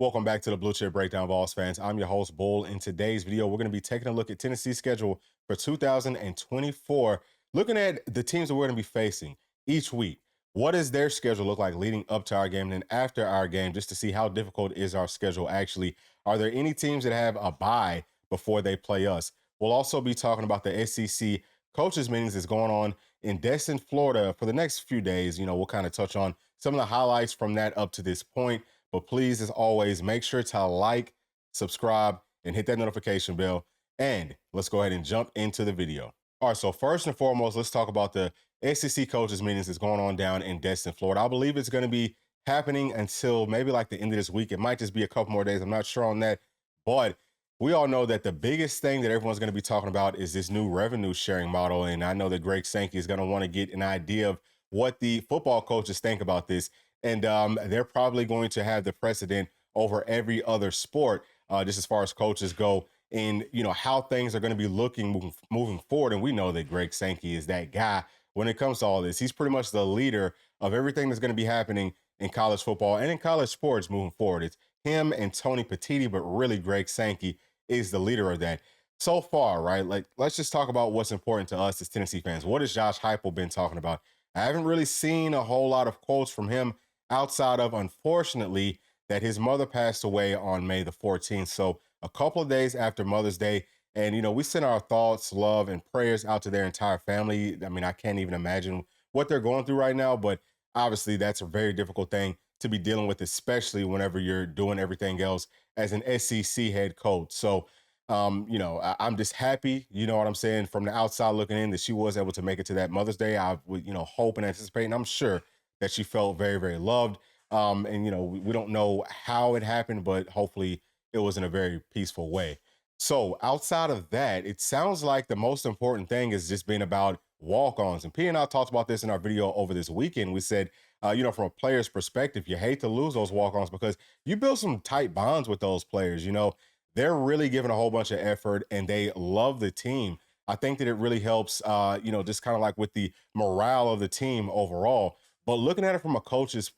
Welcome back to the Blue Chip Breakdown, Vols fans. I'm your host, Bull. In today's video, we're going to be taking a look at Tennessee's schedule for 2024, looking at the teams that we're going to be facing each week. What does their schedule look like leading up to our game and then after our game, just to see how difficult is our schedule actually? Are there any teams that have a bye before they play us? We'll also be talking about the SEC coaches meetings that's going on in Destin, Florida for the next few days. We'll kind of touch on some of the highlights from that up to this point. But please, as always, make sure to like, subscribe, and hit that notification bell. And let's go ahead and jump into the video. All right, so first and foremost, let's talk about the SEC coaches meetings that's going on down in Destin, Florida. I believe it's going to be happening until maybe like the end of this week. It might just be a couple more days. I'm not sure on that. But we all know that the biggest thing that everyone's going to be talking about is this new revenue sharing model. And I know that Greg Sankey is going to want to get an idea of what the football coaches think about this. And they're probably going to have the precedent over every other sport, just as far as coaches go, and how things are going to be looking moving forward. And we know that Greg Sankey is that guy when it comes to all this. He's pretty much the leader of everything that's going to be happening in college football and in college sports moving forward. It's him and Tony Petitti, but really Greg Sankey is the leader of that. So far, right? Like, let's just talk about what's important to us as Tennessee fans. What has Josh Heupel been talking about? I haven't really seen a whole lot of quotes from him outside of, unfortunately, that his mother passed away on May the 14th. So a couple of days after Mother's Day. And, we send our thoughts, love, and prayers out to their entire family. I mean, I can't even imagine what they're going through right now, but obviously that's a very difficult thing to be dealing with, especially whenever you're doing everything else as an SEC head coach. So, I'm just happy, you know what I'm saying, from the outside looking in, that she was able to make it to that Mother's Day. I would, hope and anticipate, and I'm sure that she felt very, very loved. We don't know how it happened, but hopefully it was in a very peaceful way. So outside of that, it sounds like the most important thing is just being about walk-ons. And P and I talked about this in our video over this weekend. We said, from a player's perspective, you hate to lose those walk-ons because you build some tight bonds with those players. They're really giving a whole bunch of effort and they love the team. I think that it really helps, just kind of like with the morale of the team overall. But looking at it from a coach's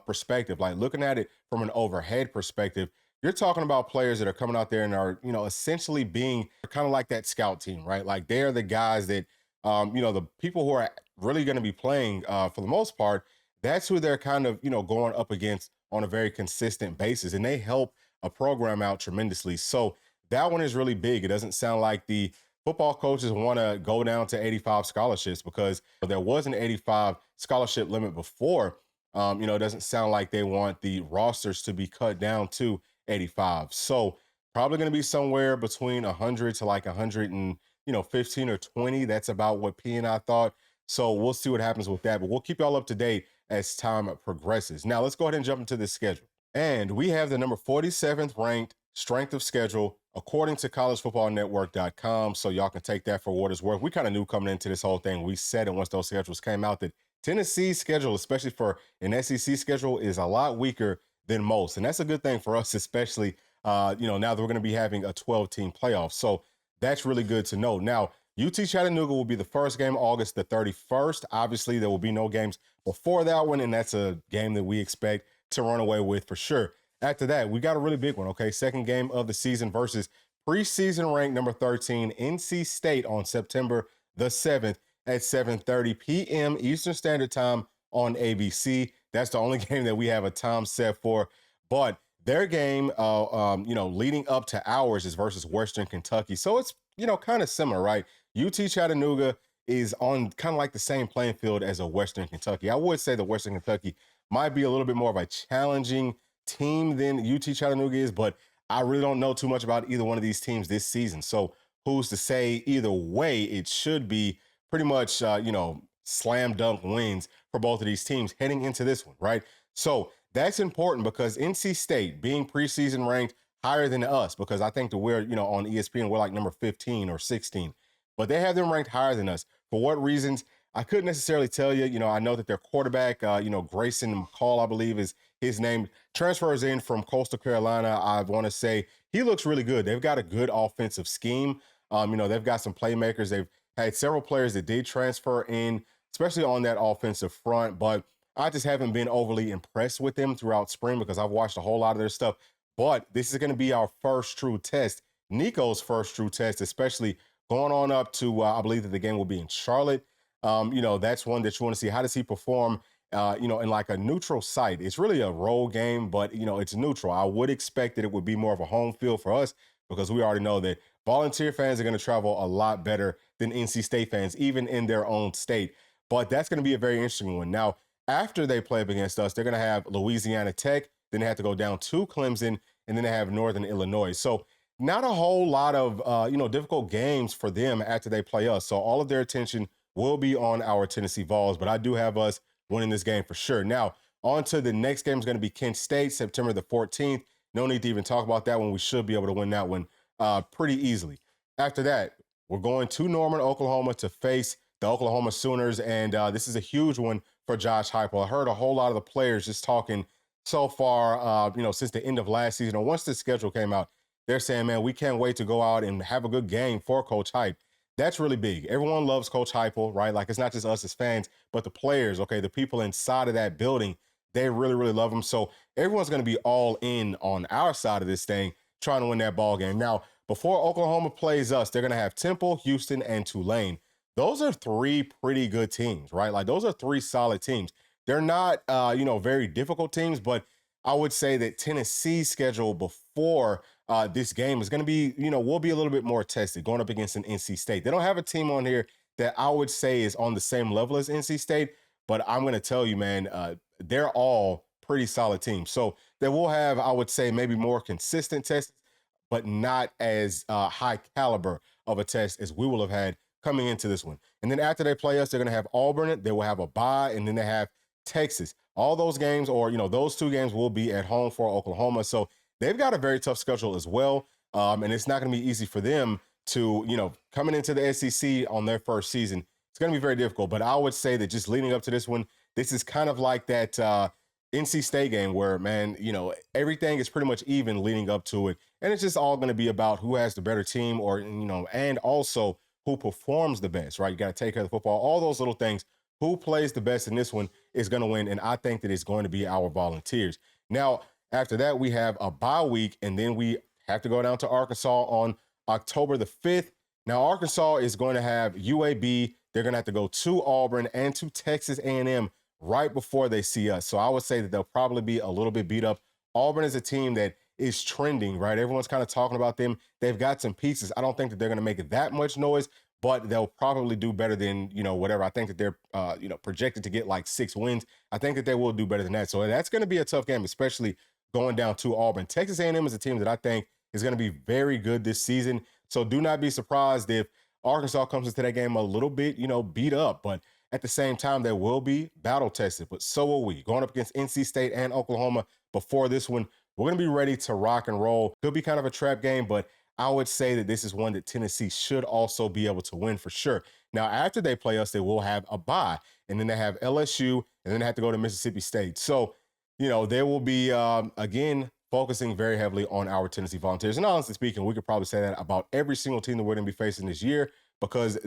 perspective, like looking at it from an overhead perspective, you're talking about players that are coming out there and are, essentially being kind of like that scout team, right? Like they're the guys that, the people who are really going to be playing for the most part, that's who they're kind of, going up against on a very consistent basis. And they help a program out tremendously. So that one is really big. It doesn't sound like the football coaches want to go down to 85 scholarships because there was an 85 scholarship limit before. It doesn't sound like they want the rosters to be cut down to 85. So probably going to be somewhere between 100 to like 115 or 20. That's about what P and I thought. So we'll see what happens with that, but we'll keep y'all up to date as time progresses. Now let's go ahead and jump into this schedule. And we have the number 47th ranked strength of schedule according to collegefootballnetwork.com. So y'all can take that for what it's worth. We kind of knew coming into this whole thing, we said it once those schedules came out, that Tennessee's schedule, especially for an SEC schedule, is a lot weaker than most. And that's a good thing for us, especially, now that we're going to be having a 12-team playoff. So that's really good to know. Now, UT Chattanooga will be the first game August the 31st. Obviously, there will be no games before that one, and that's a game that we expect to run away with for sure. After that, we got a really big one, okay? Second game of the season versus preseason ranked number 13, NC State, on September the 7th at 7:30 p.m. Eastern Standard Time on ABC. That's the only game that we have a time set for. But their game, leading up to ours is versus Western Kentucky. So it's, kind of similar, right? UT Chattanooga is on kind of like the same playing field as a Western Kentucky. I would say the Western Kentucky might be a little bit more of a challenging team than UT Chattanooga is, but I really don't know too much about either one of these teams this season. So who's to say? Either way, it should be pretty much, slam dunk wins for both of these teams heading into this one, right? So that's important because NC State being preseason ranked higher than us, because I think that we're, on ESPN, we're like number 15 or 16, but they have them ranked higher than us. For what reasons? I couldn't necessarily tell you. I know that their quarterback, Grayson McCall, I believe is his name, transfers in from Coastal Carolina. I want to say he looks really good. They've got a good offensive scheme. They've got some playmakers. They've had several players that did transfer in, especially on that offensive front, but I just haven't been overly impressed with them throughout spring because I've watched a whole lot of their stuff. But this is going to be our first true test, Nico's first true test, especially going on up to, I believe that the game will be in Charlotte. That's one that you want to see. How does he perform, in like a neutral site? It's really a road game, but, it's neutral. I would expect that it would be more of a home field for us because we already know that Volunteer fans are going to travel a lot better than NC State fans, even in their own state. But that's going to be a very interesting one. Now, after they play up against us, they're going to have Louisiana Tech. Then they have to go down to Clemson, and then they have Northern Illinois. So not a whole lot of difficult games for them after they play us. So all of their attention will be on our Tennessee Vols, but I do have us winning this game for sure. Now, on to the next game is going to be Kent State, September the 14th. No need to even talk about that one. We should be able to win that one pretty easily. After that, we're going to Norman, Oklahoma to face the Oklahoma Sooners, and this is a huge one for Josh Heupel. I heard a whole lot of the players just talking so far, since the end of last season, or once the schedule came out, they're saying, man, we can't wait to go out and have a good game for Coach Hype. That's really big. Everyone loves Coach Heupel, right? Like, it's not just us as fans, but the players, okay, the people inside of that building, they really, really love him. So everyone's going to be all in on our side of this thing, trying to win that ball game. Now, before Oklahoma plays us, they're going to have Temple, Houston, and Tulane. Those are three pretty good teams, right? Like, those are three solid teams. They're not, very difficult teams, but I would say that Tennessee's schedule before this game is going to be, we'll be a little bit more tested going up against an NC State. They don't have a team on here that I would say is on the same level as NC State, but I'm going to tell you, man, they're all pretty solid teams. So they will have, I would say, maybe more consistent tests, but not as high caliber of a test as we will have had coming into this one. And then after they play us, they're going to have Auburn. They will have a bye, and then they have Texas. All those games, or those two games, will be at home for Oklahoma. So they've got a very tough schedule as well, and it's not going to be easy for them to, coming into the SEC on their first season. It's going to be very difficult. But I would say that just leading up to this one, this is kind of like that NC State game where, man, everything is pretty much even leading up to it, and it's just all going to be about who has the better team, or and also who performs the best. Right? You got to take care of the football. All those little things. Who plays the best in this one is going to win, and I think that it's going to be our Volunteers. Now, after that, we have a bye week, and then we have to go down to Arkansas on October the 5th. Now, Arkansas is going to have UAB. They're going to have to go to Auburn and to Texas A&M right before they see us. So I would say that they'll probably be a little bit beat up. Auburn is a team that is trending, right? Everyone's kind of talking about them. They've got some pieces. I don't think that they're going to make that much noise, but they'll probably do better than, whatever. I think that they're, projected to get like 6 wins. I think that they will do better than that. So that's going to be a tough game, especially going down to Auburn. Texas A&M is a team that I think is going to be very good this season. So do not be surprised if Arkansas comes into that game a little bit, beat up. But at the same time, they will be battle tested. But so will we. Going up against NC State and Oklahoma before this one, we're going to be ready to rock and roll. Could be kind of a trap game, but I would say that this is one that Tennessee should also be able to win for sure. Now, after they play us, they will have a bye, and then they have LSU, and then they have to go to Mississippi State. So, they will be, again, focusing very heavily on our Tennessee Volunteers. And honestly speaking, we could probably say that about every single team that we're going to be facing this year because,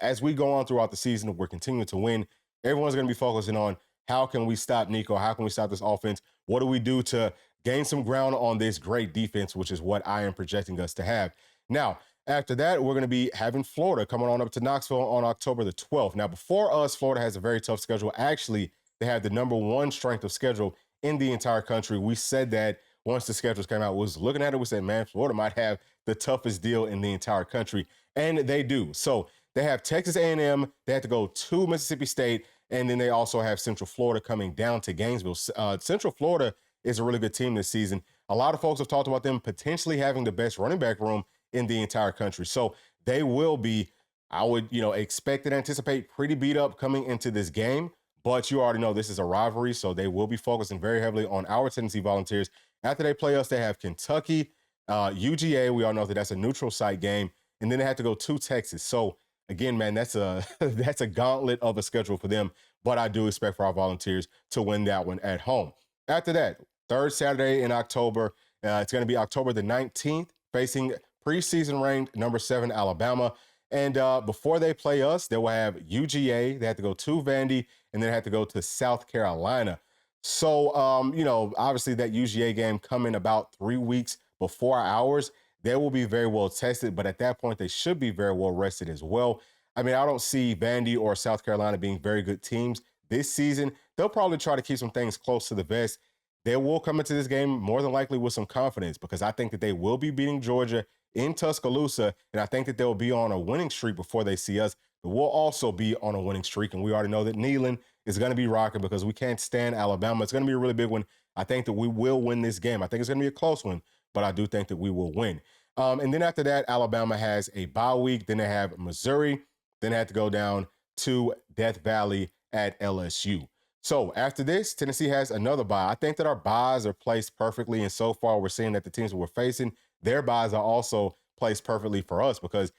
as we go on throughout the season, we're continuing to win. Everyone's going to be focusing on how can we stop Nico? How can we stop this offense? What do we do to gain some ground on this great defense, which is what I am projecting us to have. Now, after that, we're going to be having Florida coming on up to Knoxville on October the 12th. Now, before us, Florida has a very tough schedule. Actually, they have the number one strength of schedule in the entire country. We said that once the schedules came out, was looking at it, we said, man, Florida might have the toughest deal in the entire country. And they do. So they have Texas A&M. They have to go to Mississippi State. And then they also have Central Florida coming down to Gainesville. Central Florida is a really good team this season. A lot of folks have talked about them potentially having the best running back room in the entire country. So they will be, I would, expect and anticipate pretty beat up coming into this game. But you already know this is a rivalry, so they will be focusing very heavily on our Tennessee Volunteers. After they play us, they have Kentucky, UGA. We all know that that's a neutral site game. And then they have to go to Texas. So again, man, that's a that's a gauntlet of a schedule for them. But I do expect for our Volunteers to win that one at home. After that, third Saturday in October, it's going to be October the 19th, facing preseason ranked number 7 Alabama. And before they play us, they will have UGA. They have to go to Vandy, and then have to go to South Carolina. So, obviously that UGA game coming about 3 weeks before ours, they will be very well tested, but at that point, they should be very well rested as well. I mean, I don't see Vandy or South Carolina being very good teams this season. They'll probably try to keep some things close to the vest. They will come into this game more than likely with some confidence because I think that they will be beating Georgia in Tuscaloosa, and I think that they'll be on a winning streak before they see us. But we'll also be on a winning streak, and we already know that Neyland is going to be rocking because we can't stand Alabama. It's going to be a really big one. I think that we will win this game. I think it's going to be a close one, but I do think that we will win. And then after that, Alabama has a bye week. Then they have Missouri. Then they have to go down to Death Valley at LSU. So after this, Tennessee has another bye. I think that our byes are placed perfectly. And so far, we're seeing that the teams that we're facing, their byes are also placed perfectly for us because,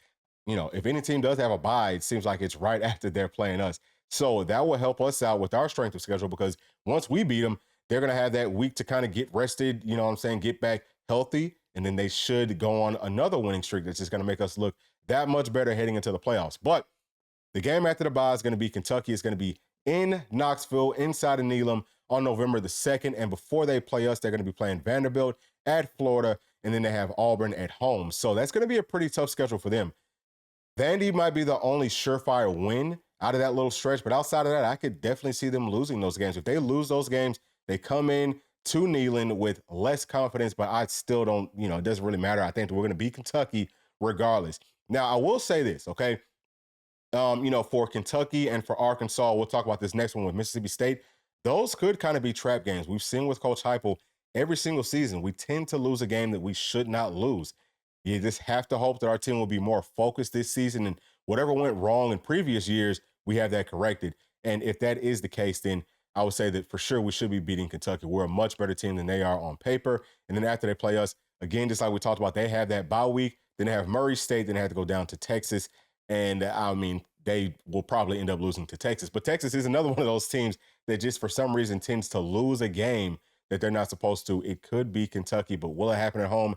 if any team does have a bye, it seems like it's right after they're playing us. So that will help us out with our strength of schedule because once we beat them, they're going to have that week to kind of get rested, get back healthy. And then they should go on another winning streak that's just going to make us look that much better heading into the playoffs. But the game after the bye is going to be Kentucky. It's going to be in Knoxville, inside of Needham on November the 2nd. And before they play us, they're going to be playing Vanderbilt at Florida, and then they have Auburn at home. So that's going to be a pretty tough schedule for them. Vandy might be the only surefire win out of that little stretch, but outside of that, I could definitely see them losing those games. If they lose those games, they come in to Neyland with less confidence, but I still don't, it doesn't really matter. I think that we're going to beat Kentucky regardless. Now, I will say this, okay? For Kentucky and for Arkansas, we'll talk about this next one with Mississippi State. Those could kind of be trap games. We've seen with Coach Heupel every single season, we tend to lose a game that we should not lose. You just have to hope that our team will be more focused this season, and whatever went wrong in previous years, we have that corrected. And if that is the case, then I would say that for sure we should be beating Kentucky. We're a much better team than they are on paper. And then after they play us, again, just like we talked about, they have that bye week. Then they have Murray State. Then they have to go down to Texas. And I mean, they will probably end up losing to Texas. But Texas is another one of those teams that just for some reason tends to lose a game that they're not supposed to. It could be Kentucky, but will it happen at home?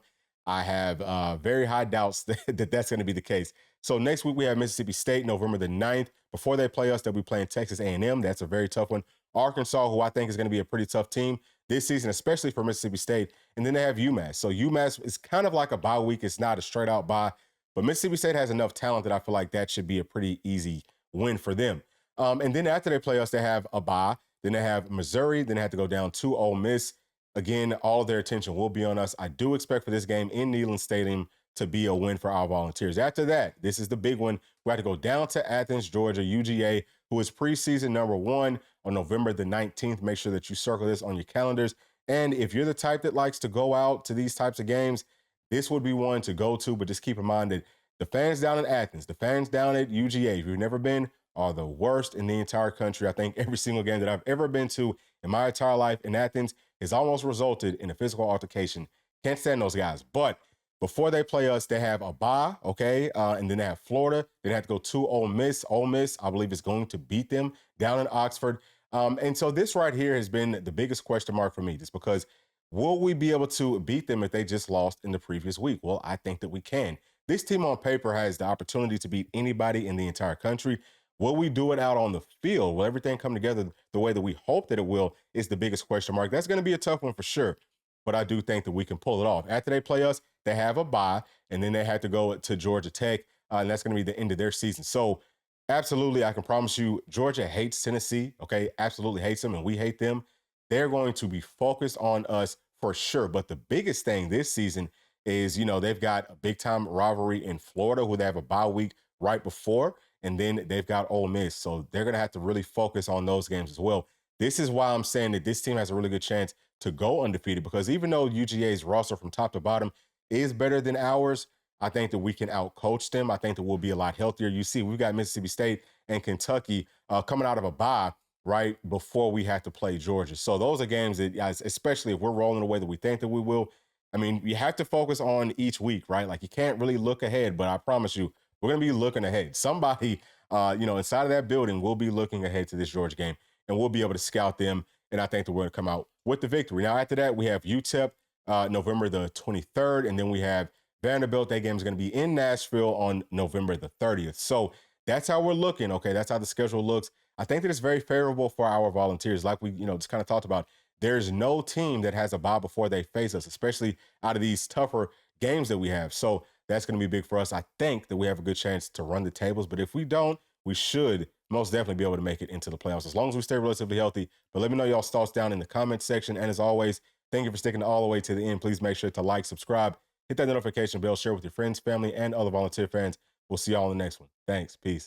I have very high doubts that that's going to be the case. So next week we have Mississippi State, November the 9th. Before they play us, they'll be playing Texas A&M. That's a very tough one. Arkansas, who I think is going to be a pretty tough team this season, especially for Mississippi State. And then they have UMass. So UMass is kind of like a bye week. It's not a straight out bye. But Mississippi State has enough talent that I feel like that should be a pretty easy win for them. And then after they play us, they have a bye. Then they have Missouri. Then they have to go down to Ole Miss. Again, all their attention will be on us. I do expect for this game in Neyland Stadium to be a win for our Volunteers. After that, this is the big one. We have to go down to Athens, Georgia, UGA, who is preseason number 1 on November the 19th. Make sure that you circle this on your calendars. And if you're the type that likes to go out to these types of games, this would be one to go to. But just keep in mind that the fans down in Athens, the fans down at UGA, if you've never been, are the worst in the entire country. I think every single game that I've ever been to in my entire life in Athens has almost resulted in a physical altercation. Can't stand those guys. But before they play us, they have a bye, okay? And then they have Florida. Then they have to go to Ole Miss. Ole Miss, I believe, is going to beat them down in Oxford. And so this right here has been the biggest question mark for me, just because will we be able to beat them if they just lost in the previous week? Well, I think that we can. This team on paper has the opportunity to beat anybody in the entire country. Will we do it out on the field? Will everything come together the way that we hope that it will is the biggest question mark. That's going to be a tough one for sure, but I do think that we can pull it off. After they play us, they have a bye, and then they have to go to Georgia Tech, and that's going to be the end of their season. So absolutely, I can promise you, Georgia hates Tennessee, okay? Absolutely hates them, and we hate them. They're going to be focused on us for sure, but the biggest thing this season is, they've got a big-time rivalry in Florida, who they have a bye week right before, and then they've got Ole Miss. So they're going to have to really focus on those games as well. This is why I'm saying that this team has a really good chance to go undefeated, because even though UGA's roster from top to bottom is better than ours, I think that we can outcoach them. I think that we'll be a lot healthier. You see, we've got Mississippi State and Kentucky coming out of a bye right before we have to play Georgia. So those are games that, especially if we're rolling the way that we think that we will, I mean, you have to focus on each week, right? Like, you can't really look ahead, but I promise you, we're going to be looking ahead. Somebody, inside of that building will be looking ahead to this Georgia game, and we'll be able to scout them, and I think that we're going to come out with the victory. Now, after that, we have UTEP November the 23rd, and then we have Vanderbilt. That game is going to be in Nashville on November the 30th. So that's how we're looking, okay? That's how the schedule looks. I think that it's very favorable for our Volunteers. Like we, just kind of talked about, there's no team that has a bye before they face us, especially out of these tougher games that we have. So that's going to be big for us. I think that we have a good chance to run the tables, but if we don't, we should most definitely be able to make it into the playoffs as long as we stay relatively healthy. But let me know y'all's thoughts down in the comments section. And as always, thank you for sticking all the way to the end. Please make sure to like, subscribe, hit that notification bell, share with your friends, family, and other volunteer fans. We'll see y'all in the next one. Thanks. Peace.